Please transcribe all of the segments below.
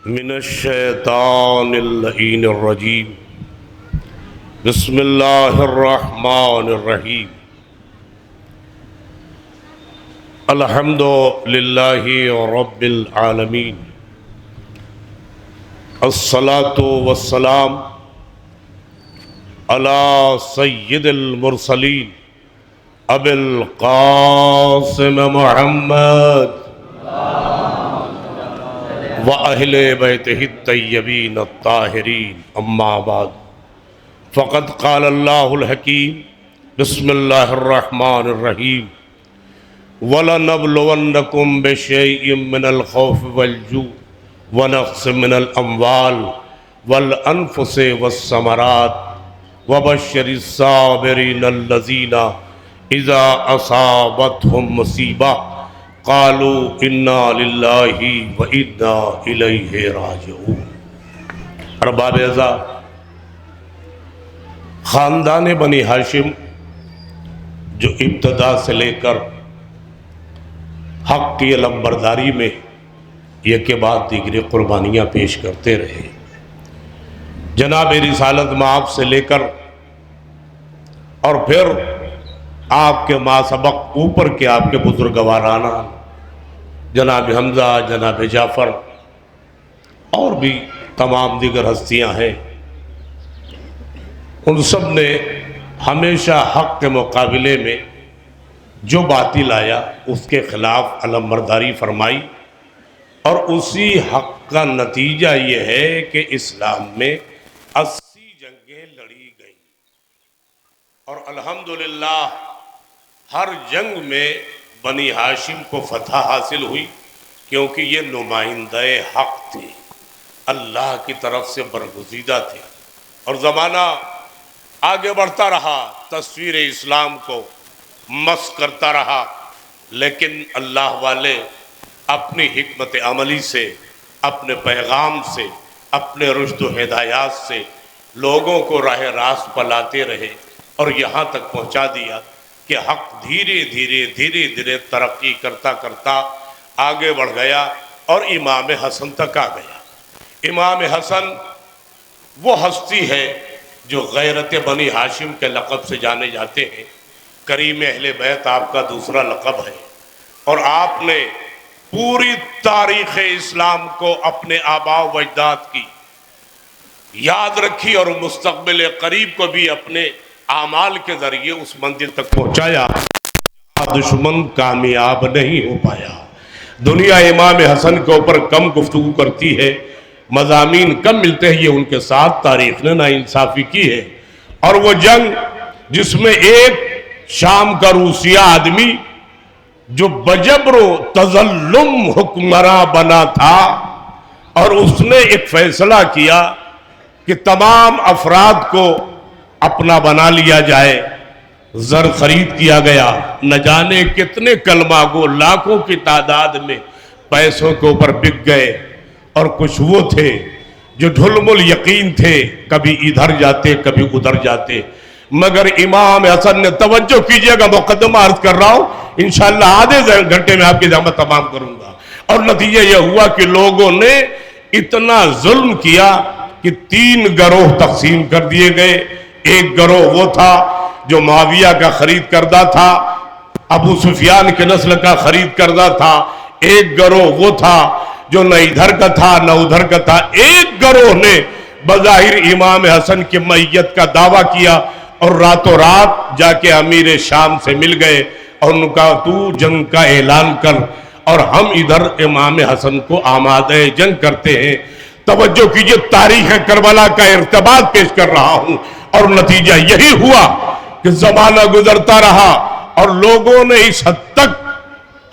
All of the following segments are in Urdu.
من الشیطان اللعین الرجیم بسم اللہ الرحمن الرحیم الحمد للہ رب العالمین الصلاة والسلام علی سید المرسلین ابی القاسم محمد وَأَهْلِ بَيْتِهِ الطَّيِّبِينَ الطَّاهِرِينَ اما بعد فقد قال اللہ الحکیم بسم اللہ الرحمن الرحیم وَلَنَبْلُوَنَّكُمْ بِشَيْءٍ مِّنَ الْخَوْفِ وَالْجُوعِ وَنَقْصٍ مِّنَ الْأَمْوَالِ وَالْأَنفُسِ وَالثَّمَرَاتِ وَبَشِّرِ الصَّابِرِينَ الَّذِينَ إِذَا أَصَابَتْهُمْ مُصِیبَةٌ قالوا انا للہ و انا الیہ راجعون۔ ارباب اعزا، خاندان بنی ہاشم جو ابتدا سے لے کر حق کی علمبرداری میں یک کے بعد دیگری قربانیاں پیش کرتے رہے، جناب رسالت مآب سے لے کر اور پھر آپ کے ما سبق اوپر کے آپ کے بزرگوارانہ جناب حمزہ، جناب جعفر اور بھی تمام دیگر ہستیاں ہیں، ان سب نے ہمیشہ حق کے مقابلے میں جو باطل آیا اس کے خلاف علمبرداری فرمائی، اور اسی حق کا نتیجہ یہ ہے کہ اسلام میں 80 جنگیں لڑی گئیں، اور الحمدللہ ہر جنگ میں بنی ہاشم کو فتح حاصل ہوئی، کیونکہ یہ نمائندہ حق تھے، اللہ کی طرف سے برگزیدہ تھے، اور زمانہ آگے بڑھتا رہا، تصویر اسلام کو مسخ کرتا رہا، لیکن اللہ والے اپنی حکمت عملی سے، اپنے پیغام سے، اپنے رشد و ہدایات سے لوگوں کو راہ راست پر لاتے رہے، اور یہاں تک پہنچا دیا کہ حق دھیرے دھیرے ترقی کرتا کرتا آگے بڑھ گیا اور امام حسن تک آ گیا۔ امام حسن وہ ہستی ہے جو غیرت بنی ہاشم کے لقب سے جانے جاتے ہیں، کریم اہل بیت آپ کا دوسرا لقب ہے، اور آپ نے پوری تاریخ اسلام کو اپنے آباء و اجداد کی یاد رکھی، اور مستقبل قریب کو بھی اپنے اعمال کے ذریعے اس منزل تک پہنچایا، دشمن کامیاب نہیں ہو پایا۔ دنیا امام حسن کے اوپر کم گفتگو کرتی ہے، مضامین کم ملتے ہیں، یہ ان کے ساتھ تاریخ نے ناانصافی کی ہے، اور وہ جنگ جس میں ایک شام کا روسیہ آدمی جو بجبر و تظلم حکمراں بنا تھا، اور اس نے ایک فیصلہ کیا کہ تمام افراد کو اپنا بنا لیا جائے، زر خرید کیا گیا، نہ جانے کتنے کلمہ گو لاکھوں کی تعداد میں پیسوں کے اوپر بک گئے، اور کچھ وہ تھے جو ڈھلمل یقین تھے، کبھی ادھر جاتے کبھی ادھر جاتے، مگر امام حسن نے توجہ کیجئے گا، مقدمہ عرض کر رہا ہوں، انشاءاللہ آدھے گھنٹے میں آپ کی زحمت تمام کروں گا، اور نتیجہ یہ ہوا کہ لوگوں نے اتنا ظلم کیا کہ 3 گروہ تقسیم کر دیے گئے۔ ایک گروہ وہ تھا جو معاویہ کا خرید کردہ تھا، ابو سفیان کے نسل کا خرید کردہ تھا، ایک گروہ وہ تھا جو نہ ادھر کا تھا نہ ادھر کا تھا، ایک گروہ نے بظاہر امام حسن کی معیت کا دعویٰ کیا، اور راتوں رات جا کے امیر شام سے مل گئے، اور ان کا تو جنگ کا اعلان کر، اور ہم ادھر امام حسن کو آمادہ جنگ کرتے ہیں۔ توجہ کیجئے، تاریخ کربلا کا ارتباط پیش کر رہا ہوں، اور نتیجہ یہی ہوا کہ زمانہ گزرتا رہا، اور لوگوں نے اس حد تک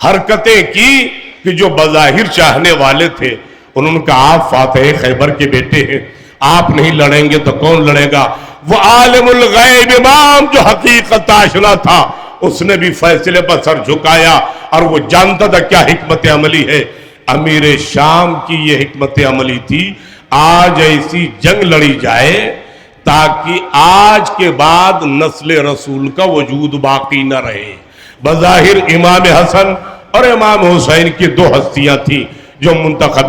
حرکتیں کی کہ جو بظاہر چاہنے والے تھے انہوں نے کہا آپ فاتح خیبر کے بیٹے ہیں، آپ نہیں لڑیں گے تو کون لڑے گا؟ وہ عالم الغیب امام جو حقیقت آشنا تھا، اس نے بھی فیصلے پر سر جھکایا، اور وہ جانتا تھا کیا حکمت عملی ہے۔ امیر شام کی یہ حکمت عملی تھی، آج ایسی جنگ لڑی جائے تاکہ آج کے بعد نسل رسول کا وجود باقی نہ رہے۔ بظاہر امام حسن اور امام حسین کی 2 ہستیاں تھیں، جو منتخب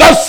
10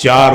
4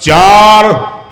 4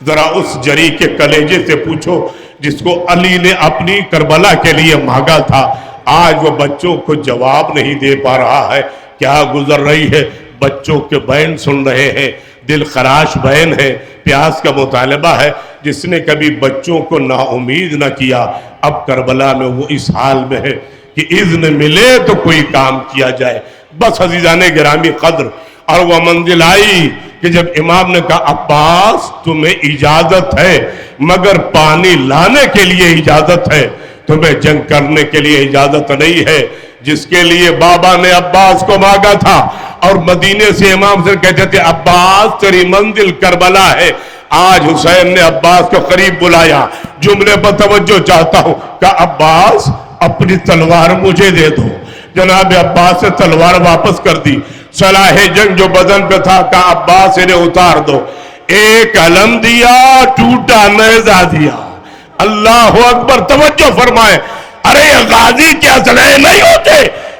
ذرا اس جری کے کلیجے سے پوچھو جس کو علی نے اپنی کربلا کے لیے مانگا تھا، آج وہ بچوں کو جواب نہیں دے پا رہا ہے۔ کیا گزر رہی ہے، بچوں کے بین سن رہے ہیں، دل خراش بین ہے، پیاس کا مطالبہ ہے۔ جس نے کبھی بچوں کو نا امید نہ کیا، اب کربلا میں وہ اس حال میں ہے کہ اذن ملے تو کوئی کام کیا جائے۔ بس عزیزان گرامی قدر، اور وہ منزل آئی کہ جب امام نے کہا عباس تمہیں اجازت ہے مگر پانی لانے کے لیے اجازت ہے، تمہیں جنگ کرنے کے لیے اجازت نہیں ہے۔ جس کے لیے بابا نے عباس کو مانگا تھا اور مدینے سے امام سے کہتے تھے عباس تیری منزل کربلا ہے، آج حسین نے عباس کو قریب بلایا، جملے پر توجہ چاہتا ہوں، کہا عباس اپنی تلوار مجھے دے دو۔ جناب عباس سے تلوار واپس کر دی، صلاح جنگ جو بدن پہ تھا کہا عباس انہیں اتار دو۔ ایک علم دیا، ٹوٹا نیزہ دیا۔ اللہ اکبر، توجہ فرمائے۔ ارے غازی کیا اسلحے نہیں ہوتے،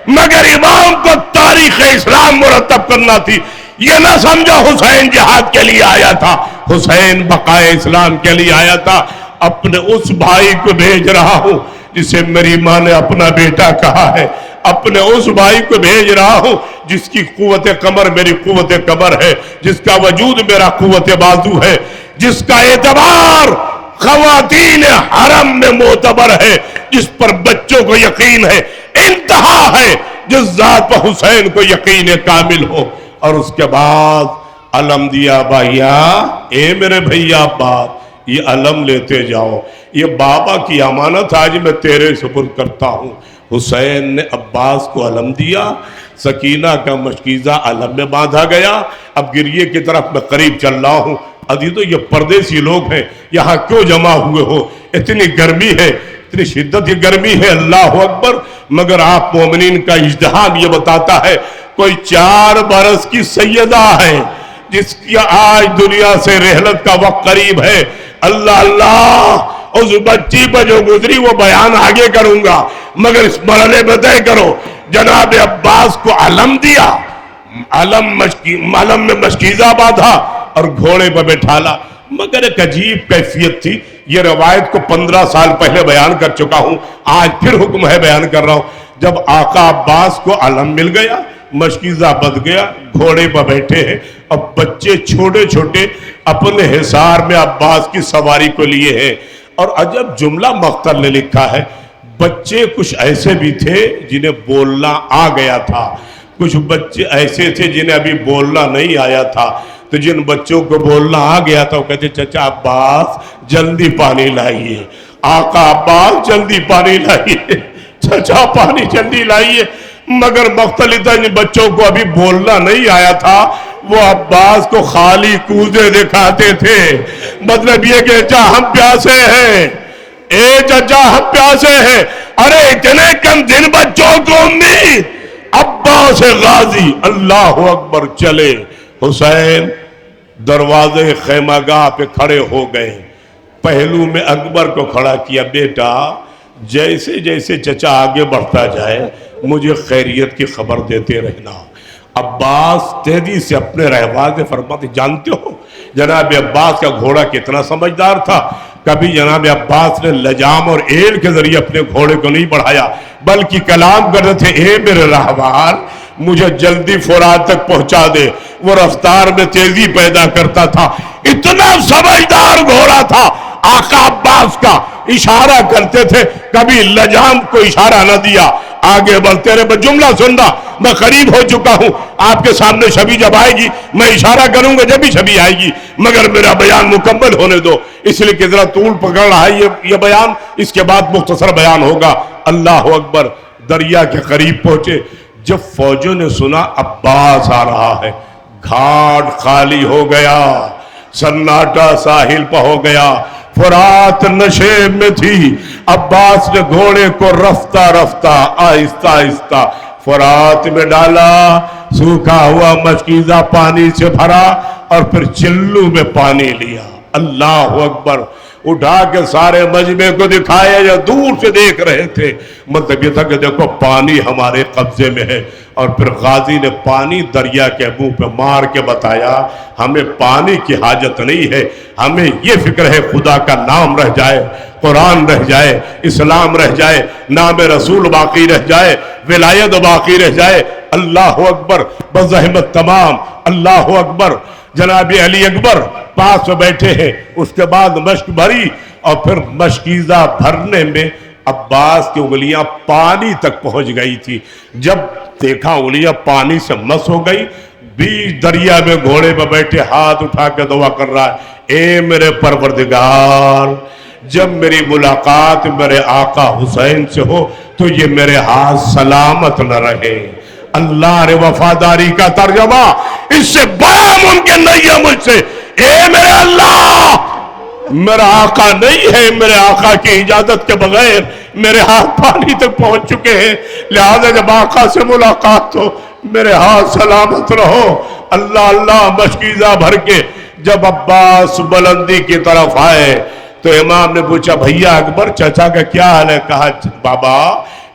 مگر امام کو تاریخ اسلام مرتب کرنا تھی۔ یہ نہ سمجھا حسین جہاد کے لیے آیا تھا، حسین بقائے اسلام کے لیے آیا تھا۔ اپنے اس بھائی کو بھیج رہا ہوں جسے میری ماں نے اپنا بیٹا کہا ہے، اپنے اس بھائی کو بھیج رہا ہوں جس کی قوت کمر میری قوت کمر ہے، جس کا وجود میرا قوت بازو ہے، جس کا اعتبار خواتین حرم میں معتبر ہے، جس پر بچوں کو یقین ہے، انتہا ہے جس ذات پر حسین کو یقین کامل ہو۔ اور اس کے بعد علم دیا، بھائیا اے میرے بھیا عباس یہ علم لیتے جاؤ، یہ بابا کی امانت آج میں تیرے سپرد کرتا ہوں۔ حسین نے عباس کو علم دیا، سکینہ کا مشکیزہ علم میں باندھا گیا۔ اب گریے کی طرف میں قریب چل رہا ہوں۔ عزیزو یہ پردیسی لوگ ہیں، یہاں کیوں جمع ہوئے ہو؟ اتنی گرمی ہے، اتنی شدت کی گرمی ہے، اللہ اکبر، مگر آپ مومنین کا اجتہاد یہ بتاتا ہے کوئی 4 برس کی سیدہ ہے جس کی آج دنیا سے رحلت کا وقت قریب ہے۔ اللہ اللہ، اس بچی پر جو گزری وہ بیان آگے کروں گا، مگر اس مرحلے میں طے کرو جناب عباس کو علم دیا، علم میں مشکیزہ باندھا اور گھوڑے پر بٹھالا۔ مگر ایک عجیب کیفیت تھی، یہ روایت کو 15 سال پہلے بیان کر چکا ہوں، آج پھر حکم ہے بیان کر رہا ہوں۔ جب آقا عباس کو علم مل گیا، مشکیزہ بد گیا، گھوڑے پر بیٹھے ہیں، اب بچے چھوٹے چھوٹے اپنے حصار میں عباس کی سواری کو لیے ہیں۔ اور عجب جملہ مختل نے لکھا ہے، بچے کچھ ایسے بھی تھے جنہیں بولنا آ گیا تھا، کچھ بچے ایسے تھے جنہیں ابھی بولنا نہیں آیا تھا۔ تو جن بچوں کو بولنا آ گیا تھا وہ کہتے چچا عباس جلدی پانی لائیے، آقا عباس جلدی پانی لائیے، چچا پانی جلدی لائیے۔ مگر مختلف جن بچوں کو ابھی بولنا نہیں آیا تھا وہ عباس کو خالی کوزے دکھاتے تھے، مطلب یہ کہ چچا ہم پیاسے ہیں، اے چچا ہم پیاسے ہیں۔ ارے اتنے کم دن بچوں کو امید، عباس غازی اللہ اکبر چلے۔ حسین دروازے خیمہ گاہ پہ کھڑے ہو گئے، پہلو میں اکبر کو کھڑا کیا، بیٹا جیسے جیسے چچا آگے بڑھتا جائے مجھے خیریت کی خبر دیتے رہنا۔ عباس تیزی سے اپنے رہبر سے فرماتے، جانتے ہو جناب عباس کا گھوڑا کتنا سمجھدار تھا؟ کبھی جناب عباس نے لجام اور ایل کے ذریعے اپنے گھوڑے کو نہیں بڑھایا، بلکہ کلام کرتے تھے، اے میرے رہبر مجھے جلدی فرات تک پہنچا دے۔ وہ رفتار میں تیزی پیدا کرتا تھا، اتنا سمجھدار گھوڑا تھا۔ آقا عباس کا اشارہ کرتے تھے، کبھی لجام کو اشارہ نہ دیا، آگے بڑھتے رہے۔ بس جملہ سننا، میں قریب ہو چکا ہوں، آپ کے سامنے شبی جب آئے گی میں اشارہ کروں گا جب بھی شبی آئے گی، مگر میرا بیان مکمل ہونے دو، اس لیے کہ ذرا طول پکڑ رہا ہے یہ بیان، اس کے بعد مختصر بیان ہوگا۔ اللہ اکبر، دریا کے قریب پہنچے، جب فوجوں نے سنا عباس آ رہا ہے، گھاٹ خالی ہو گیا، سناٹا ساحل پہ ہو گیا، فرات نشیب میں تھی۔ عباس نے گھوڑے کو رفتہ رفتہ آہستہ آہستہ فرات میں ڈالا، سوکھا ہوا مشکیزہ پانی سے بھرا اور پھر چلو میں پانی لیا۔ اللہ اکبر، اٹھا کے سارے مجمع کو دکھایا، یا دور سے دیکھ رہے تھے، مطلب یہ تھا کہ دیکھو پانی ہمارے قبضے میں ہے۔ اور پھر غازی نے پانی دریا کے منہ پہ مار کے بتایا ہمیں پانی کی حاجت نہیں ہے، ہمیں یہ فکر ہے خدا کا نام رہ جائے، قرآن رہ جائے، اسلام رہ جائے، نام رسول باقی رہ جائے، ولایت باقی رہ جائے۔ اللہ اکبر، بزحمت تمام، اللہ اکبر۔ جناب علی اکبر پاس میں بیٹھے ہیں، اس کے بعد مشک بھری، اور پھر مشکیزہ بھرنے میں عباس کی انگلیاں پانی تک پہنچ گئی تھی۔ جب دیکھا انگلیاں پانی سے مس ہو گئی، بیچ دریا میں گھوڑے پہ بیٹھے ہاتھ اٹھا کے دعا کر رہا ہے، اے میرے پروردگار، جب میری ملاقات میرے آقا حسین سے ہو تو یہ میرے ہاتھ سلامت نہ رہے۔ اللہ رے وفاداری کا ترجمہ اس سے بڑا ممکن نہیں ہے مجھ سے۔ اے میرے اللہ، میرا آقا نہیں ہے، میرے آقا کی اجازت کے بغیر میرے ہاتھ پانی تک پہنچ چکے ہیں، لہذا جب آقا سے ملاقات ہو میرے ہاتھ سلامت رہو۔ اللہ اللہ مشکیزہ بھر کے جب عباس بلندی کی طرف آئے تو امام نے پوچھا بھیا اکبر چچا کا کیا حال ہے؟ کہا بابا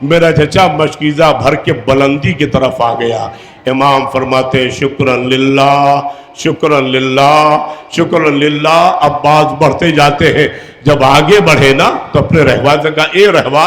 میرا چچا مشکیزہ بھر کے بلندی کی طرف آ گیا۔ امام فرماتے ہیں شکرن للہ، شکرن للہ، شکرن للہ۔ عباس بڑھتے جاتے ہیں، جب آگے بڑھے نا تو اپنے رہوا سے کہا اے رہوا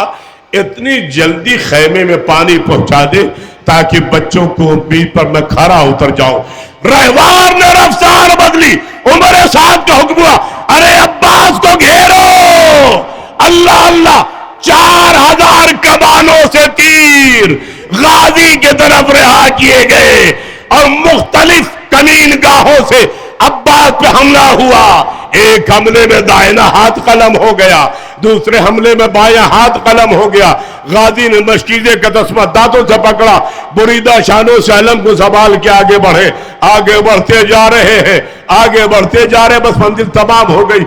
اتنی جلدی خیمے میں پانی پہنچا دے تاکہ بچوں کو بیچ پر میں کھڑا اتر جاؤں۔ رہوار نے رفتار بدلی، عمر سعد کا حکم ہوا ارے عباس کو گھیرو۔ اللہ اللہ، 4000 کمانوں سے تیر غازی کی طرف رہا کیے گئے اور مختلف کمین گاہوں سے عباس پہ حملہ ہوا۔ ایک حملے میں دائنا ہاتھ قلم ہو گیا، دوسرے حملے میں بایاں ہاتھ قلم ہو گیا۔ غازی نے مشکیزے کا تسمہ دانتوں سے پکڑا، بریدہ شانوں سے علم کو سنبھال کے آگے بڑھے، آگے بڑھتے جا رہے ہیں، آگے بڑھتے جا رہے، بس منزل تمام ہو گئی۔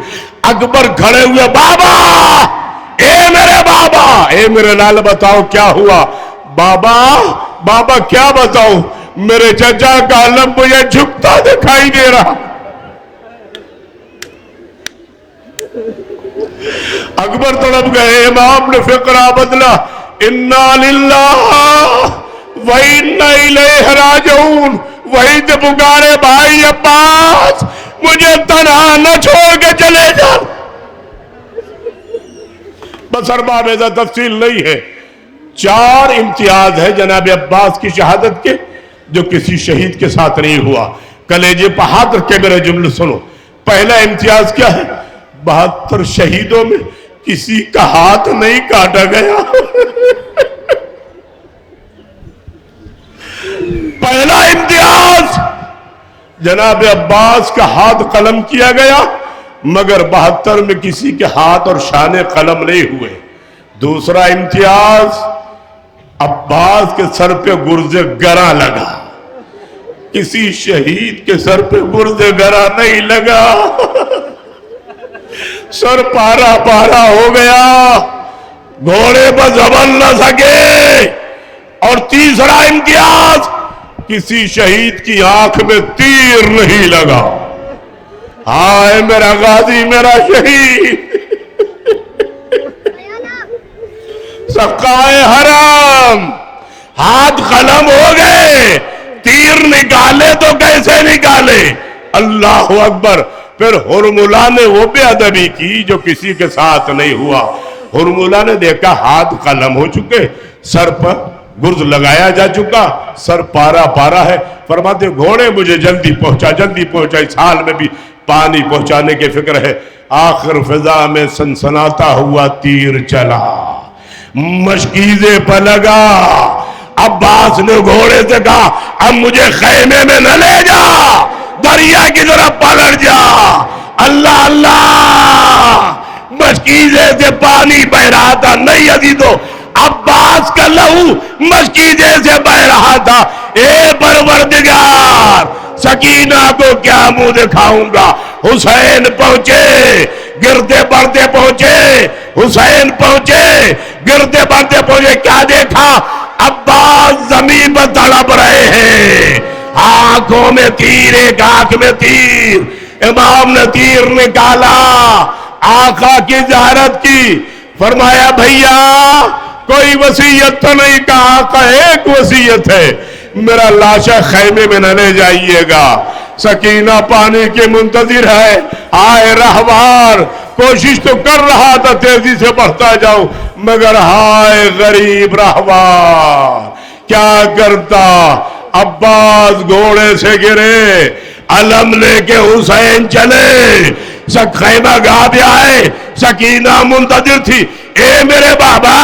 اکبر کھڑے ہوئے، بابا، اے میرے بابا، اے میرے لال بتاؤ کیا ہوا؟ بابا بابا کیا بتاؤں، میرے چچا کا علم مجھے جھکتا دکھائی دے رہا۔ اکبر تڑپ گئے، امام نے فقرہ بدلا، انا للہ و انا الیہ راجعون۔ وہی تو پکارے بھائی عباس مجھے تنہا نہ چھوڑ کے چلے جا۔ بس ارباب ایسا تفصیل نہیں ہے، 4 امتیاز ہے جناب عباس کی شہادت کے جو کسی شہید کے ساتھ نہیں ہوا۔ کلیجے پہ ہاتھ رکھ کے میرے جملے سنو۔ پہلا امتیاز کیا ہے؟ 72 شہیدوں میں کسی کا ہاتھ نہیں کاٹا گیا۔ پہلا امتیاز جناب عباس کا ہاتھ قلم کیا گیا، مگر 72 میں کسی کے ہاتھ اور شانے قلم نہیں ہوئے۔ دوسرا امتیاز عباس کے سر پہ گرز گراں لگا، کسی شہید کے سر پہ گرز گراں نہیں لگا، سر پارا پارا ہو گیا، گھوڑے پر زبر نہ سکے۔ اور تیسرا امتیاز کسی شہید کی آنکھ میں تیر نہیں لگا۔ ہائے میرا غازی، میرا شہید، سقائے حرم، ہاتھ قلم ہو گئے، تیر نکالے تو کیسے نکالے؟ اللہ اکبر۔ پھر ہرملہ نے وہ بے ادبی کی جو کسی کے ساتھ نہیں ہوا۔ ہرملہ نے دیکھا ہاتھ قلم ہو چکے، سر پر گرز لگایا جا چکا، سر پارا پارا ہے، فرماتے گھوڑے مجھے جلدی پہنچا، جلدی پہنچا۔ اس حال میں بھی پانی پہنچانے کی فکر ہے۔ آخر فضا میں سنسناتا ہوا تیر چلا، مشکیزے پر لگا۔ عباس نے گھوڑے سے کہا اب مجھے خیمے میں نہ لے جا، دریا کی طرف پلٹ جا۔ اللہ اللہ، مشکیزے سے پانی بہ رہا تھا، نہیں عزیزو، عباس کا لہو مشکیزے سے بہ رہا تھا۔ اے پروردگار، سکینہ کو کیا منہ دکھاؤں گا؟ حسین پہنچے، گرتے بڑھتے پہنچے، حسین پہنچے، گرتے بڑھتے پہنچے، کیا دیکھا؟ عباس زمین پر تڑپ رہے ہیں، آنکھوں میں تیر، ایک آنکھ میں تیر۔ امام نے تیر نکالا، آقا کی زیارت کی، فرمایا بھیا کوئی وصیت تو نہیں؟ کہا آقا ایک وصیت ہے، میرا لاشا خیمے میں نہ لے جائیے گا. سکینہ پانی کے منتظر ہے. آئے رہوار کوشش تو کر رہا تھا تیزی سے بڑھتا جاؤں مگر ہائے غریب رہوار کیا کرتا. عباس گھوڑے سے گرے, علم لے کے حسین چلے, خیمہ گاہ بھی آئے. سکینہ منتظر تھی. اے میرے بابا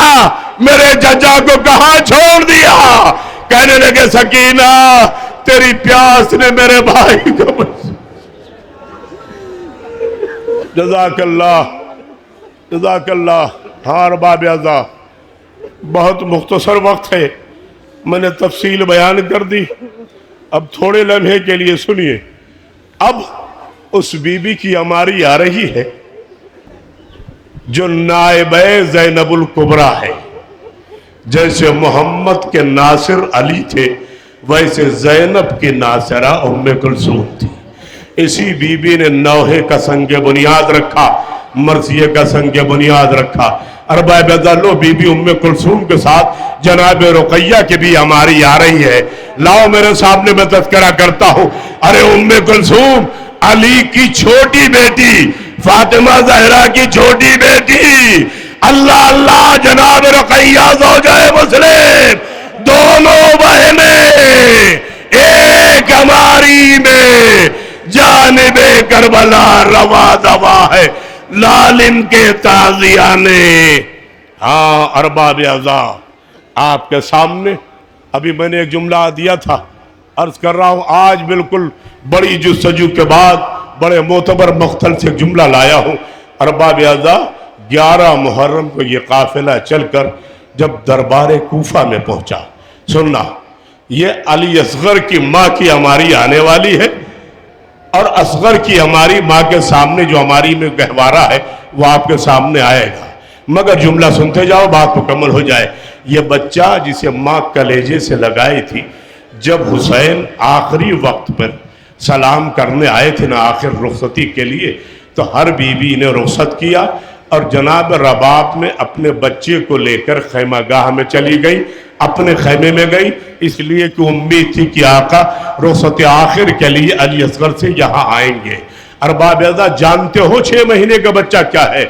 میرے ججا کو کہاں چھوڑ دیا؟ کہنے لگے سکینہ تیری پیاس نے میرے بھائی کو. جزاک اللہ جزاک اللہ. ہاں ارباب اعضاء بہت مختصر وقت ہے, میں نے تفصیل بیان کر دی. اب تھوڑے لمحے کے لیے سنیے. اب اس بی بی کی عماری آ رہی ہے جو نائبہ زینب الکبریٰ ہے. جیسے محمد کے ناصر علی تھے ویسے زینب کی ناصرہ ام کلثوم تھی. اسی بی بی نے نوحے کا سنگ بنیاد رکھا, مرثیے کا سنگ بنیاد رکھا. ارباب اعضاء لو بی بی ام کلثوم کے ساتھ جناب رقیہ کی بھی ہماری آ رہی ہے. لاؤ میرے سامنے میں تذکرہ کرتا ہوں. ارے ام کلثوم علی کی چھوٹی بیٹی, فاطمہ زہرا کی چھوٹی بیٹی. اللہ اللہ جناب رقیہ زوجہ مسلم دونوں بہنیں ایک ہماری میں جانب کربلا روا دوا ہے لالن کے تازیانے. ہاں ارباب اعضاء آپ کے سامنے ابھی میں نے ایک جملہ دیا تھا, عرض کر رہا ہوں آج بالکل بڑی جستجو کے بعد بڑے معتبر مختل سے ایک جملہ لایا ہوں. ارباب اعضاء 11 محرم کو یہ قافلہ چل کر جب دربار کوفہ میں پہنچا, سننا یہ علی اصغر کی ماں کی ہماری آنے والی ہے اور اصغر کی ہماری ماں کے سامنے جو ہماری میں گہوارہ ہے وہ آپ کے سامنے آئے گا. مگر جملہ سنتے جاؤ بات مکمل ہو جائے. یہ بچہ جسے ماں کلیجے سے لگائی تھی, جب حسین آخری وقت پر سلام کرنے آئے تھے نا آخر رخصتی کے لیے, تو ہر بیوی نے رخصت کیا اور جناب رباب میں اپنے بچے کو لے کر خیمہ گاہ میں چلی گئی, اپنے خیمے میں گئی, اس لیے کہ امید تھی کہ آقا رخصت آخر کے لیے علی اصغر سے یہاں آئیں گے. ارباب اعضاء جانتے ہو 6 مہینے کا بچہ کیا ہے؟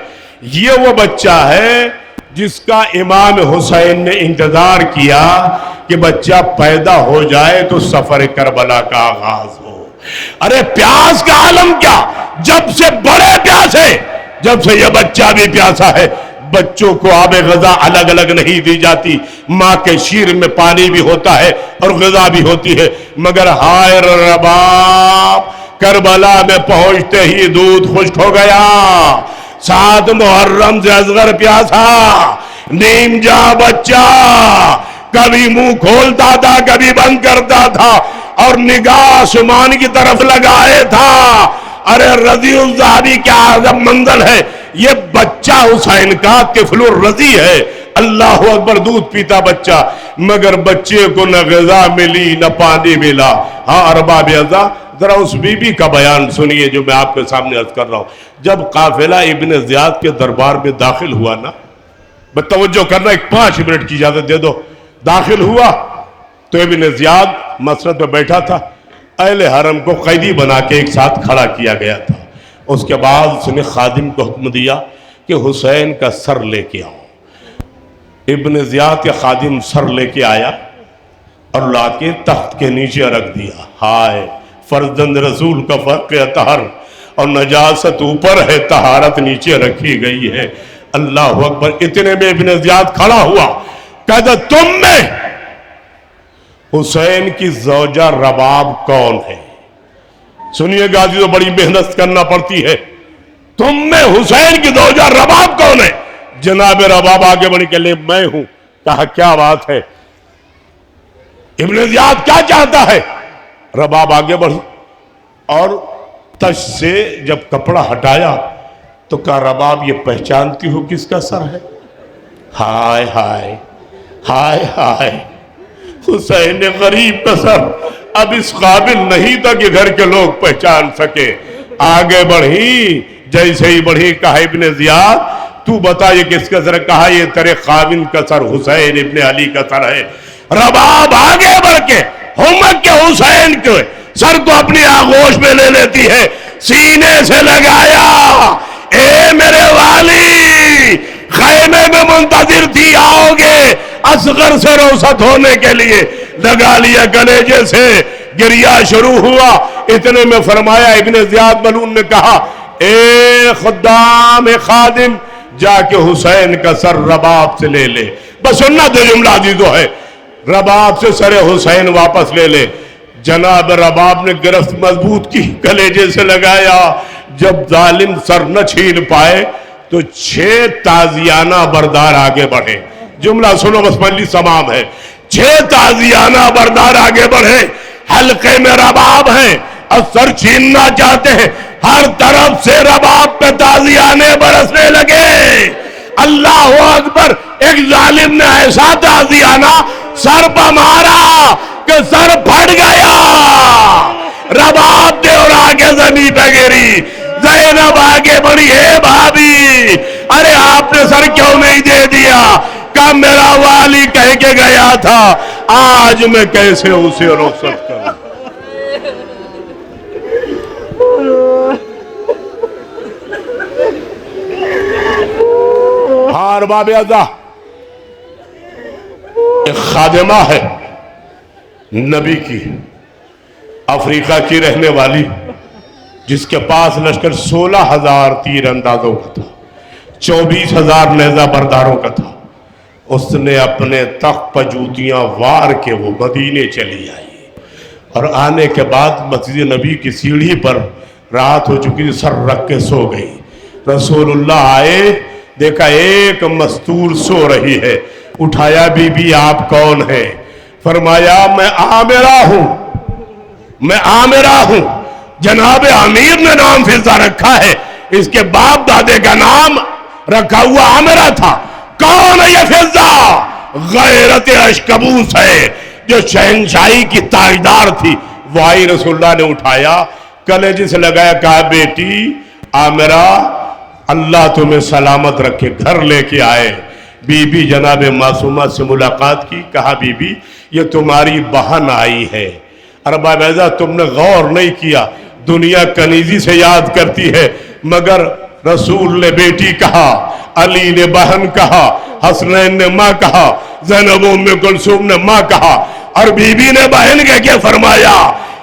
یہ وہ بچہ ہے جس کا امام حسین نے انتظار کیا کہ بچہ پیدا ہو جائے تو سفر کربلا کا آغاز ہو. ارے پیاس کا عالم کیا, جب سے بڑے پیاسے, جب سے یہ بچہ بھی پیاسا ہے. بچوں کو آب غذا الگ الگ نہیں دی جاتی, ماں کے شیر میں پانی بھی ہوتا ہے اور غذا بھی ہوتی ہے. مگر ہائے رباب کربلا میں پہنچتے ہی دودھ خشک ہو گیا. 7 محرم سے اصغر پیاسا, نیم جا بچہ, کبھی منہ کھولتا تھا کبھی بند کرتا تھا اور نگاہ آسمان کی طرف لگائے تھا. ارے رضی الزہبی کیا عظم منزل ہے, یہ بچہ حسین کا طفل الرضی ہے. اللہ اکبر, دودھ پیتا بچہ, مگر بچے کو نہ غذا ملی نہ پانی ملا. ہاں ارباب اعضاء ذرا اس بی بی کا بیان سنیے جو میں آپ کے سامنے عرض کر رہا ہوں. جب قافلہ ابن زیاد کے دربار میں داخل ہوا نا, توجہ کرنا, ایک 5 منٹ کی اجازت دے دو. داخل ہوا تو ابن زیاد مسرت پہ بیٹھا تھا. اہل حرم کو قیدی بنا کے ایک ساتھ کھڑا کیا گیا تھا. اس کے بعد اس نے خادم کو حکم دیا کہ حسین کا سر لے کے آؤ. ابن زیاد کے خادم سر لے کے آیا اور لا کے تخت کے نیچے رکھ دیا. ہائے فرزند رسول کا فرق اطہر, اور نجاست اوپر ہے طہارت نیچے رکھی گئی ہے. اللہ اکبر. اتنے میں ابن زیاد کھڑا ہوا, کہتا تم میں حسین کی زوجہ رباب کون ہے؟ سنیے گا تو بڑی محنت کرنا پڑتی ہے. تم میں حسین کی زوجہ رباب کون ہے؟ جناب رباب آگے بڑھ کے لے میں ہوں. کہا کیا بات ہے, ابن زیاد کیا چاہتا ہے؟ رباب آگے بڑھی اور تش سے جب کپڑا ہٹایا تو کہا رباب یہ پہچانتی ہو کس کا سر ہے؟ ہائے ہائے ہائے ہائے, حسین غریب کا سر. اب اس قابل نہیں تھا کہ گھر کے لوگ پہچان سکے. آگے بڑھی, جیسے ہی بڑھی کہا ابن زیاد تو بتا یہ کس کا سر؟ کہا یہ تیرے خاوند کا سر حسین ابن علی کا سر ہے. رباب آگے بڑھ کے ہمک کے حسین کے سر کو اپنی آغوش میں لے لیتی ہے، سینے سے لگایا، اے میرے والی خیمے میں منتظر تھی، آؤ گے اصغر سے رخصت ہونے کے لیے، لگا لیا کلیجے سے، گریا شروع ہوا۔ اتنے میں فرمایا، ابن زیاد ملعون نے کہا، اے خدام خادم جا کے حسین کا سر رباب سے لے لے۔ بس سننا تو جملہ عزیزو ہے، رباب سے سر حسین واپس لے لے۔ جناب رباب نے گرفت مضبوط کی، کلیجے سے لگایا، جب ظالم سر نہ چھین پائے تو 6 تازیانہ بردار آگے بڑھے۔ جملہ سنو، بس مجلس تمام ہے۔ 6 تازیانہ بردار آگے بڑھے، حلقے میں رباب ہیں اور سر چھیننا چاہتے ہیں، ہر طرف سے رباب پہ تازیانے برسنے لگے۔ اللہ اکبر! ایک ظالم نے ایسا تازیانہ سر پہ مارا کہ سر پھٹ گیا، رباب دے اور آگے زمین پہ گری۔ زینب آگے بڑھی، ہے بھابی ارے آپ نے سر کیوں نہیں دے دیا؟ کہا میرا والی کہہ کے گیا تھا، آج میں کیسے اسے رخصت کروں؟ ہاں ارباب اعضا، ایک خادمہ ہے نبی کی، افریقہ کی رہنے والی، جس کے پاس لشکر 16,000 تیر اندازوں کا تھا، 24,000 نیزہ برداروں کا تھا۔ اس نے اپنے تخت پر جوتیاں وار کے وہ مدینے چلی آئی، اور آنے کے بعد مسجد نبی کی سیڑھی پر رات ہو چکی تھی، سر رکھ کے سو گئی۔ رسول اللہ آئے، دیکھا ایک مستور سو رہی ہے، اٹھایا، بی بی آپ کون ہیں؟ فرمایا میں عامرہ ہوں، میں عامرہ ہوں، جناب امیر نے نام فضہ رکھا ہے، اس کے باپ دادے کا نام رکھا ہوا عامرہ تھا۔ کون ہے یہ فضہ؟ غیرت اشکبوس ہے، جو شہنشاہی کی تاجدار تھی۔ وہ آئی، رسول اللہ نے اٹھایا، کلیجے سے لگایا، کہا بیٹی عامرہ اللہ تمہیں سلامت رکھے، گھر لے کے آئے۔ بی بی جناب معصومہ سے ملاقات کی، کہا بی بی یہ تمہاری بہن آئی ہے۔ ارباب اعضا تم نے غور نہیں کیا، دنیا کنیزی سے یاد کرتی ہے، مگر رسول نے بیٹی کہا، علی نے بہن کہا، حسنین نے ماں کہا، زینب ام کلثوم نے ماں کہا، اور بی بی نے بہن کہہ کے فرمایا،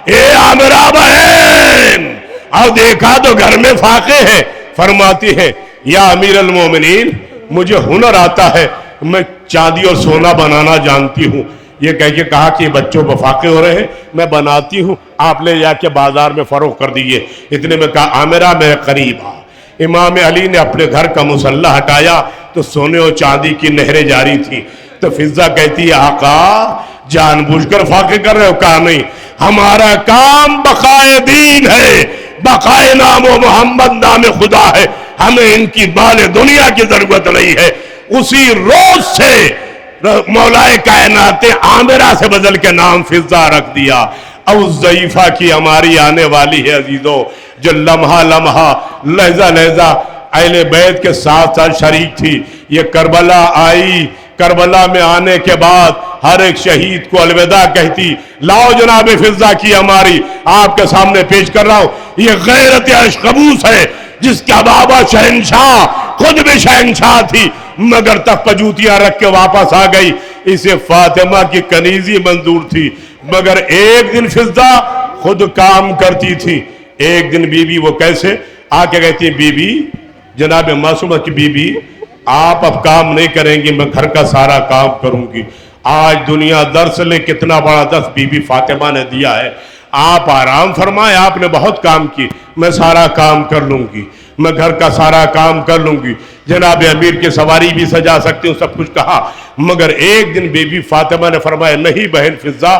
اے عامرہ بہن۔ اور دیکھا تو گھر میں فاقے ہیں، فرماتی ہے، یا امیر المومنین مجھے ہنر آتا ہے، میں چاندی اور سونا بنانا جانتی ہوں۔ یہ کہہ کے کہا کہ بچوں پہ فاقے ہو رہے ہیں، میں بناتی ہوں، آپ لے جا کے بازار میں فروخت کر دیئے۔ اتنے میں کہا عامرہ میرے قریب آ۔ امام علی نے اپنے گھر کا مسلح ہٹایا تو سونے اور چاندی کی نہریں جاری تھی۔ تو فضہ کہتی ہے آقا جان بوجھ کر فاقے کر رہے ہو؟ کہا نہیں، ہمارا کام بقائے دین ہے، بقائے نام و محمد نام خدا ہے، ہمیں ان کی مال دنیا کی ضرورت نہیں ہے۔ اسی روز سے مولا کائنات عامرہ سے بدل کے نام فضہ رکھ دیا۔ اب ضعیفہ کی ہماری آنے والی ہے عزیزو، جو لمحہ لمحہ لحظہ لحظہ اہل بیت کے ساتھ ساتھ شریک تھی۔ یہ کربلا آئی، کربلا میں آنے کے بعد ہر ایک شہید کو الوداع کہتی۔ لاؤ جناب فضہ کی ہماری آپ کے سامنے پیش کر رہا ہوں، یہ غیرت اشکبوس ہے، جس کا بابا شہنشاہ، خود بھی شہنشاہ تھی، مگر تخت پہ جوتیاں رکھ کے واپس آ گئی۔ اسے فاطمہ کی کنیزی منظور تھی، مگر ایک دن فضہ خود کام کرتی تھی۔ ایک دن بی بی وہ کیسے آ کے کہتی ہے، بی بی جناب معصومہ کی بی بی آپ اب کام نہیں کریں گی، میں گھر کا سارا کام کروں گی۔ آج دنیا درس لے، کتنا بڑا درس بی بی فاطمہ نے دیا ہے۔ آپ آرام فرمائیں، آپ نے بہت کام کی، میں سارا کام کر لوں گی، میں گھر کا سارا کام کر لوں گی، جناب امیر کی سواری بھی سجا سکتی ہوں، سب کچھ کہا۔ مگر ایک دن بی بی فاطمہ نے فرمایا، نہیں بہن فضہ،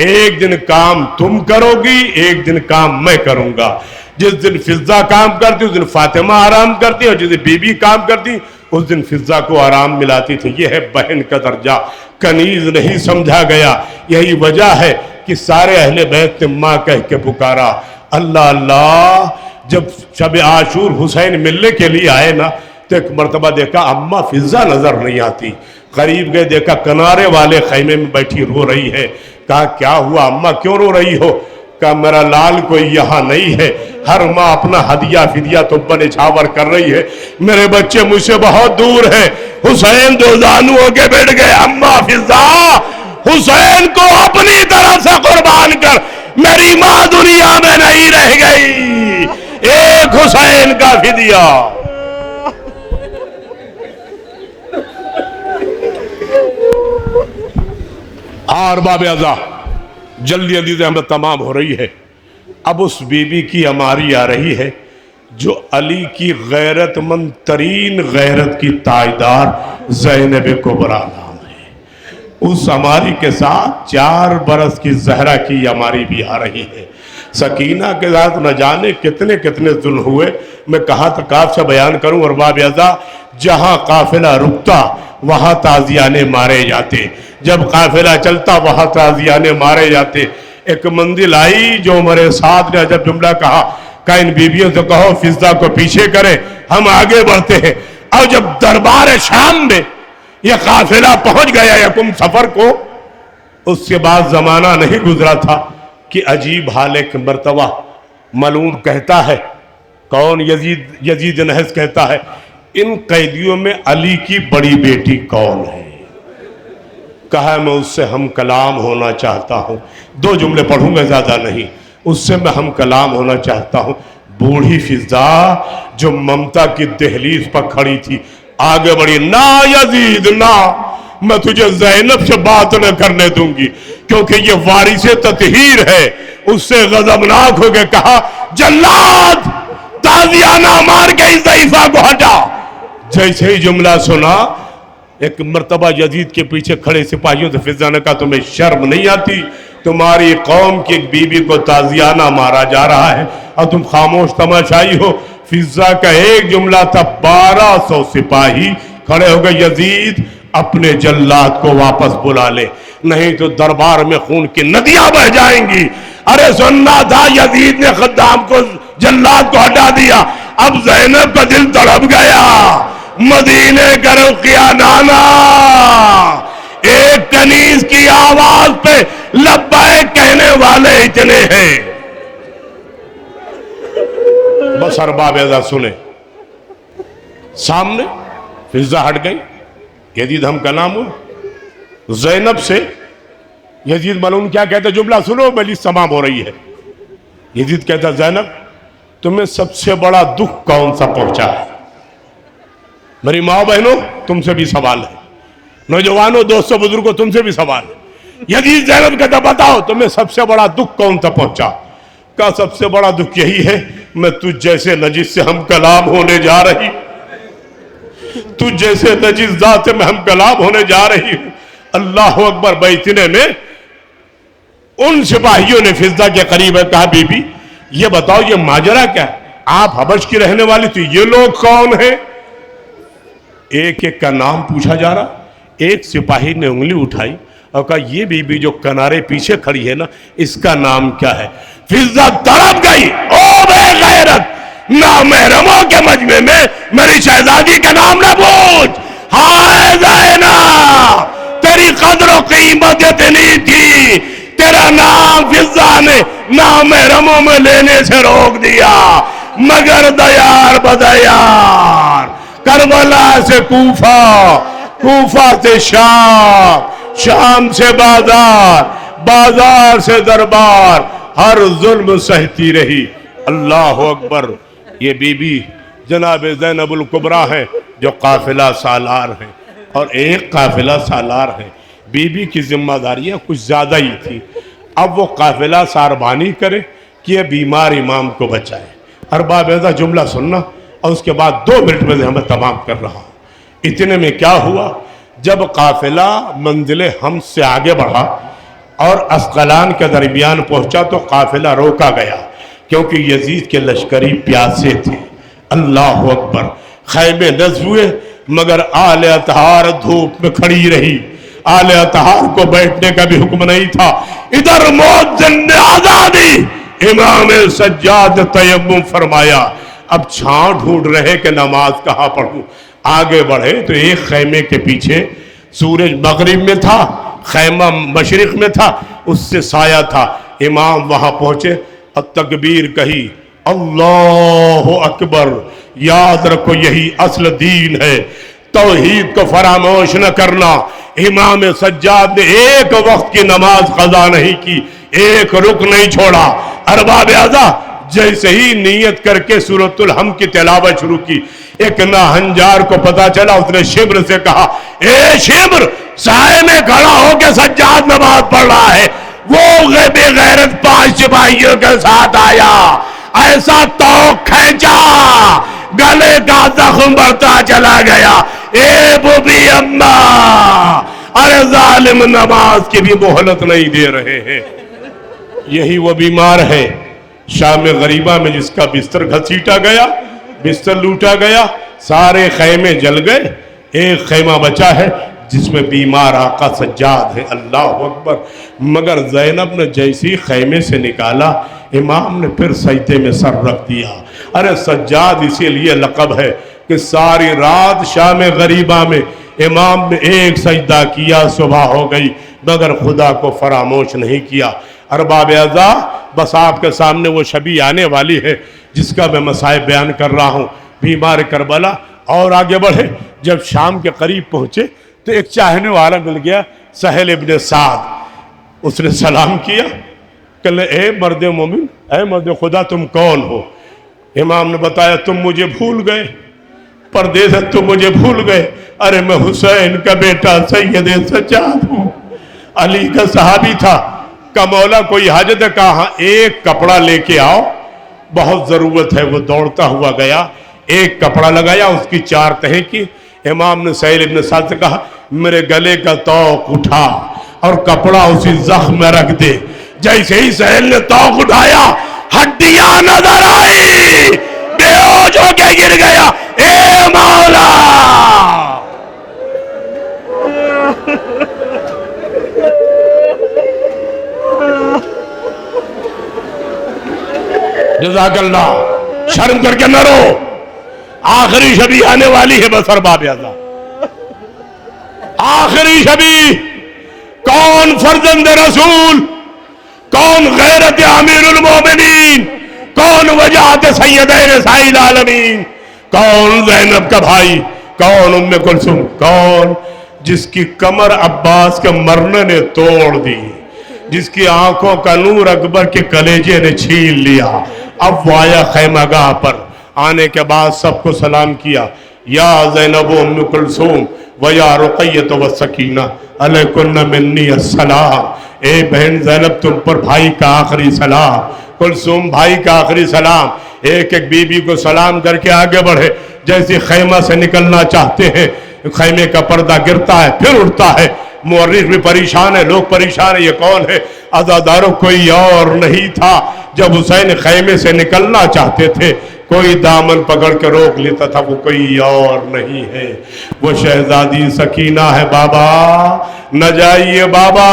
ایک دن کام تم کرو گی، ایک دن کام میں کروں گا۔ جس دن فضہ کام کرتی اس دن فاطمہ آرام کرتی، اور جس دن بی بی کام کرتی اس دن فضہ کو آرام ملاتی تھی۔ یہ ہے بہن کا درجہ، کنیز نہیں سمجھا گیا۔ یہی وجہ ہے کہ سارے اہل بیت نے ماں کہہ کے پکارا۔ اللہ اللہ، جب شب عاشور حسین ملنے کے لیے آئے نا، تو ایک مرتبہ دیکھا اماں فضہ نظر نہیں آتی، قریب گئے دیکھا کنارے والے خیمے میں بیٹھی رو رہی ہے۔ کہا کیا ہوا اماں کیوں رو رہی ہو؟ کہا میرا لال کوئی یہاں نہیں ہے، ہر ماں اپنا ہدیہ فدیہ تو نچھاور کر رہی ہے، میرے بچے مجھ سے بہت دور ہیں۔ حسین دو زانو ہو کے بیٹھ گئے، اماں فضا حسین کو اپنی طرف سے قربان کر، میری ماں دنیا میں نہیں رہ گئی، ایک حسین کا فدیہ۔ اور باب اعضا جلدی جلدی سے ہمیں تمام ہو رہی ہے۔ اب اس بی بی کی اماری آ رہی ہے جو علی کی غیرت مند ترین غیرت کی تائیدار زینب کبریٰ نام ہے۔ اس اماری کے ساتھ 4 برس کی زہرا کی اماری بھی آ رہی ہے۔ سکینہ کے ساتھ نہ جانے کتنے کتنے ظلم ہوئے، میں کہاں تک آپ سے بیان کروں۔ اور باب اعضا جہاں قافلہ رکتا وہاں تازیانے مارے جاتے، جب قافلہ چلتا وہاں تازیانے مارے جاتے۔ ایک منزل آئی جو عمر سعد نے جب جملہ کہا کہ ان بیویوں سے کہو فضا کو پیچھے کرے، ہم آگے بڑھتے ہیں۔ اور جب دربار شام میں یہ قافلہ پہنچ گیا یکم سفر کو، اس کے بعد زمانہ نہیں گزرا تھا کہ عجیب حال ایک مرتبہ ملعون کہتا ہے، کون؟ یزید نحس کہتا ہے ان قیدیوں میں علی کی بڑی بیٹی کون ہے؟ کہا میں اس سے ہم کلام ہونا چاہتا ہوں۔ 2 جملے پڑھوں گا زیادہ نہیں، اس سے میں ہم کلام ہونا چاہتا ہوں۔ بوڑھی فضا جو ممتا کی دہلیز پر کھڑی تھی آگے بڑھی، نا یزید نا، میں تجھے زینب سے بات نہ کرنے دوں گی کیونکہ یہ وارث تطہیر ہے۔ اس سے غضبناک ہو کے کہا جلاد تازیانہ مار کے اس ضعیفہ کو ہٹا۔ جیسے ہی جملہ سنا ایک مرتبہ یزید کے پیچھے کھڑے سپاہیوں سے فضا نے کہا تمہیں شرم نہیں آتی؟ تمہاری قوم کی ایک بی بی کو تازیانہ مارا جا رہا ہے اور تم خاموش تماشائی ہو۔ فضا کا ایک جملہ تھا، 1200 سپاہی کھڑے ہو گئے، یزید اپنے جلاد کو واپس بلا لے نہیں تو دربار میں خون کی ندیاں بہ جائیں گی۔ ارے سننا تھا، یزید نے خدام کو جلاد کو ہٹا دیا۔ اب زینب کا دل تڑپ گیا، مدینے کا رخ کیا، نانا ایک کنیز کی آواز پہ لبیک کہنے والے اتنے ہیں۔ بس ارباب اعضا سنیں، سامنے فضا ہٹ گئی، یزید ہم کلام ہو۔ زینب سے یزید معلوم کیا کہتا، جملہ سنو مجلس تمام ہو رہی ہے۔ یزید کہتا زینب تمہیں سب سے بڑا دکھ کون سا پہنچا ہے؟ میری ماں بہنوں تم سے بھی سوال ہے، نوجوانوں دوستوں بزرگوں تم سے بھی سوال ہے۔ یزید زینب کہتا بتاؤ تمہیں سب سے بڑا دکھ کون سا پہنچا؟ کہا سب سے بڑا دکھ یہی ہے میں تجھ جیسے نجس سے ہم کلام ہونے جا رہی، تجھ جیسے نجس ذات سے میں ہم کلام ہونے جا رہی ہوں۔ اللہ اکبر۔ بیتنے میں ان سپاہیوں نے فضا کے قریب ہے، کہا بی بی یہ بتاؤ یہ ماجرا کیا ہے؟ آپ حبش کی رہنے والی تھی، یہ لوگ کون ہیں؟ ایک ایک کا نام پوچھا جا رہا۔ ایک سپاہی نے انگلی اٹھائی اور کہا یہ بی بی جو کنارے پیچھے کھڑی ہے نا اس کا نام کیا ہے؟ فضا تڑپ گئی، او بے غیرت، نامحرموں کے مجمع میں میری شہزادی کا نام نہ پوچھ۔ ہائے زینب تیری قدر و قیمت اتنی تھی، تیرا نام فضا نے نامحرموں میں لینے سے روک دیا، مگر دیار بدیار، کربلا سے کوفہ، کوفہ سے شام، شام سے بازار، بازار سے دربار، ہر ظلم سہتی رہی۔ اللہ اکبر۔ یہ بی بی جناب زینب الکبریٰ ہے جو قافلہ سالار ہیں، اور ایک قافلہ سالار ہے۔ بی بی کی ذمہ داریاں کچھ زیادہ ہی تھی۔ اب وہ قافلہ ساربانی کرے کہ یہ بیمار امام کو بچائے۔ ارباب اعضا جملہ سننا اور اس کے بعد 2 منٹ میں ہمیں تمام کر رہا ہوں۔ اتنے میں کیا ہوا، جب قافلہ منزل حمص سے آگے بڑھا اور اسقلان کے درمیان پہنچا تو قافلہ روکا گیا کیونکہ یزید کے لشکری پیاسے تھے۔ اللہ اکبر۔ خیمے نصب ہوئے مگر آل اطہار دھوپ میں کھڑی رہی۔ آل اطہار کو بیٹھنے کا بھی حکم نہیں تھا۔ ادھر مؤذن نے آزادی، امام سجاد تیمم فرمایا۔ اب چھاؤں ڈھونڈ رہے کہ نماز کہاں پڑھوں۔ آگے بڑھے تو ایک خیمے کے پیچھے سورج مغرب میں تھا، خیمہ مشرق میں تھا، اس سے سایہ تھا. امام وہاں پہنچے، تکبیر کہی، اللہ اکبر. یاد رکھو یہی اصل دین ہے، توحید کو فراموش نہ کرنا. امام سجاد نے ایک وقت کی نماز قضا نہیں کی، ایک رکن نہیں چھوڑا. ارباب اعضاء جیسے ہی نیت کر کے سورۃ الحمد کی تلاوت شروع کی، ایک ناہنجار کو پتا چلا. اس نے شمر سے کہا، اے شمر، سائے میں کھڑا ہو کے سجاد نماز پڑھ رہا ہے. وہ بے غیرت 5 سپاہیوں کے ساتھ آیا، ایسا توق کھینچا، گلے کا زخم بڑھتا چلا گیا. اے بوبی اماں، ارے ظالم نماز کی بھی مہلت نہیں دے رہے ہیں. یہی وہ بیمار ہے شام غریبہ میں جس کا بستر گھسیٹا گیا، بستر لوٹا گیا، سارے خیمے جل گئے، ایک خیمہ بچا ہے جس میں بیمار آقا سجاد ہے. اللہ اکبر. مگر زینب نے جیسی خیمے سے نکالا، امام نے پھر سجدے میں سر رکھ دیا. ارے سجاد اسی لیے لقب ہے کہ ساری رات شام غریبہ میں امام نے ایک سجدہ کیا، صبح ہو گئی، مگر خدا کو فراموش نہیں کیا. ارباب اعضاء، بس آپ کے سامنے وہ شبی آنے والی ہے جس کا میں مصائب بیان کر رہا ہوں. بیمار کربلا. اور آگے بڑھے، جب شام کے قریب پہنچے تو ایک چاہنے والا مل گیا، سہل ابن سعد. اس نے سلام کیا، کہ اے مرد مومن، اے مرد خدا، تم کون ہو؟ امام نے بتایا، تم مجھے بھول گئے، پردے سے تم مجھے بھول گئے. ارے میں حسین کا بیٹا سید سجاد ہوں. علی کا صحابی تھا. کا مولا کوئی حاجت ہے؟ کہا ایک کپڑا لے کے آؤ، بہت ضرورت ہے. وہ دوڑتا ہوا گیا، ایک کپڑا لگایا، اس کی 4 تہیں کی. امام نے سہیل ابن سعد سے کہا، میرے گلے کا توق اٹھا اور کپڑا اسی زخم میں رکھ دے. جیسے ہی سہیل نے توق اٹھایا، ہڈیاں نظر آئی، بے ہوش ہو کے گر گیا. اے مولا، جزاک اللہ. شرم کر کے نہ رو، آخری شبی آنے والی ہے. بس ارباب اعضاء، آخری شبی. کون فرزند رسول، کون غیرت امیر المومنین، کون وجاہت سیدین نساء العالمین، کون زینب کا بھائی، کون ام کلثوم، کون جس کی کمر عباس کے مرنے نے توڑ دی، جس کی آنکھوں کا نور اکبر کے کلیجے نے چھین لیا. اب وہ آیا خیمہ گاہ پر. آنے کے بعد سب کو سلام کیا، یا زینب و ام کلثوم و یا رقیت و سکینہ علیکن منی السلام. اے بہن زینب، تم پر بھائی کا آخری سلام، کلثوم بھائی کا آخری سلام. ایک ایک بی بی کو سلام کر کے آگے بڑھے. جیسے خیمہ سے نکلنا چاہتے ہیں، خیمے کا پردہ گرتا ہے پھر اٹھتا ہے. مورخ بھی پریشان ہے، لوگ پریشان ہیں، یہ کون ہے؟ عزاداروں کوئی اور نہیں تھا. جب حسین خیمے سے نکلنا چاہتے تھے، کوئی دامن پکڑ کے روک لیتا تھا، وہ کوئی اور نہیں ہے، وہ شہزادی سکینہ ہے. بابا نہ جائیے بابا.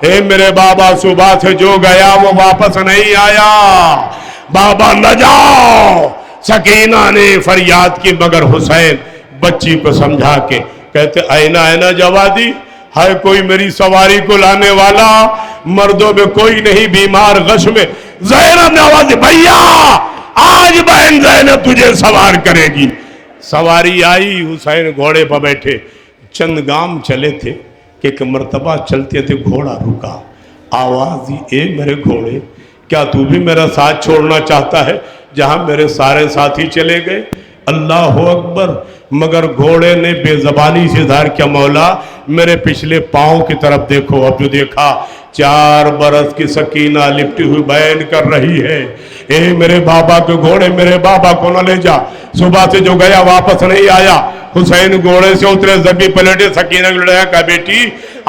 اے میرے بابا، صبح سے جو گیا وہ واپس نہیں آیا. بابا نہ جاؤ. سکینہ نے فریاد کی، مگر حسین بچی کو سمجھا کے کہتے، اینا اینا جوادی، ہے کوئی میری سواری کو لانے والا؟ مردوں میں کوئی نہیں، بیمار غش میں. زینب نے آواز دی، بھیا آج بہن زینب تجھے سوار کرے گی. سواری آئی، حسین گھوڑے پر بیٹھے. چند گام چلے تھے کہ ایک مرتبہ چلتے تھے، گھوڑا رکا. آواز دی، اے میرے گھوڑے، کیا تو بھی میرا ساتھ چھوڑنا چاہتا ہے جہاں میرے سارے ساتھی چلے گئے؟ اللہ اکبر. مگر گھوڑے نے بے زبانی سے ظاہر کیا، مولا میرے پچھلے پاؤں کی طرف دیکھو. اب جو دیکھا، 4 برس کی سکینہ لپٹی ہوئی بیان کر رہی ہے، اے میرے بابا کے گھوڑے، میرے بابا کو نہ لے جا. صبح سے جو گیا واپس نہیں آیا. حسین گھوڑے سے اترے، زبی پلٹے، سکینہ کو لڑایا. کہا بیٹی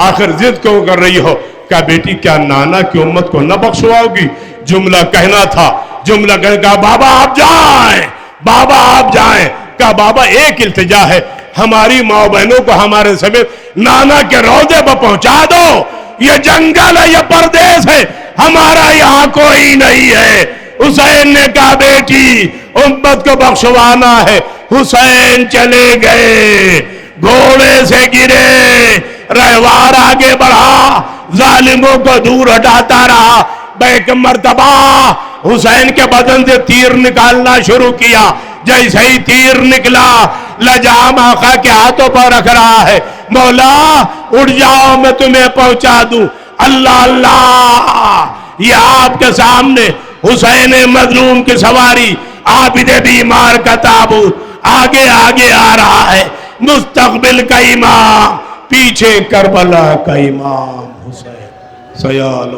آخر ضد کیوں کر رہی ہو؟ کہا بیٹی کیا نانا کی امت کو نہ بخشواؤ گی؟ جملہ کہنا تھا، جملہ کہنے. کہا بابا آپ جائیں، بابا آپ جائیں. کہا بابا ایک التجا ہے، ہماری ماں بہنوں کو ہمارے سمیت نانا کے روضے پر پہنچا دو. یہ جنگل ہے، یہ پردیس ہے، ہمارا یہاں کوئی نہیں ہے. حسین نے کہا بیٹی امت کو بخشوانا ہے. حسین چلے گئے، گھوڑے سے گرے، رہوار آگے بڑھا، ظالموں کو دور ہٹاتا رہا۔ ایک مرتبہ حسین کے بدن سے تیر نکالنا شروع کیا، جیسے ہی تیر نکلا لجام آقا کے ہاتھوں پر رکھ رہا ہے، مولا اٹھ جاؤ میں تمہیں پہنچا دوں۔ اللہ اللہ، یہ آپ کے سامنے حسین مظلوم کی سواری، عابد بیمار کا تابوت آگے آگے آ رہا ہے، مستقبل کا امام، پیچھے کربلا کا امام حسین سیال